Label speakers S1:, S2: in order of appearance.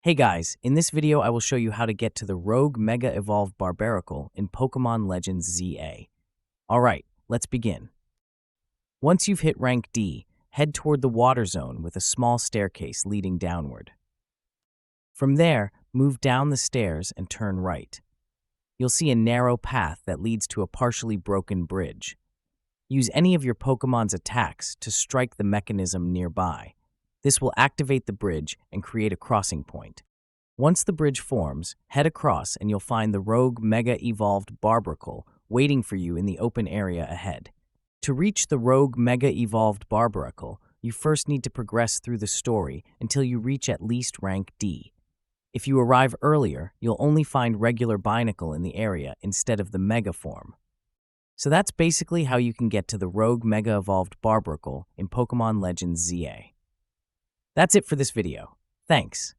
S1: Hey guys, in this video I will show you how to get to the Rogue Mega-Evolved Barbaracle in Pokémon Legends Z-A. Alright, let's begin. Once you've hit rank D, head toward the water zone with a small staircase leading downward. From there, move down the stairs and turn right. You'll see a narrow path that leads to a partially broken bridge. Use any of your Pokémon's attacks to strike the mechanism nearby. This will activate the bridge and create a crossing point. Once the bridge forms, head across and you'll find the Rogue Mega-Evolved Barbaracle waiting for you in the open area ahead. To reach the Rogue Mega-Evolved Barbaracle, you first need to progress through the story until you reach at least rank D. If you arrive earlier, you'll only find regular Binacle in the area instead of the Mega form. So that's basically how you can get to the Rogue Mega-Evolved Barbaracle in Pokémon Legends Z-A. That's it for this video. Thanks.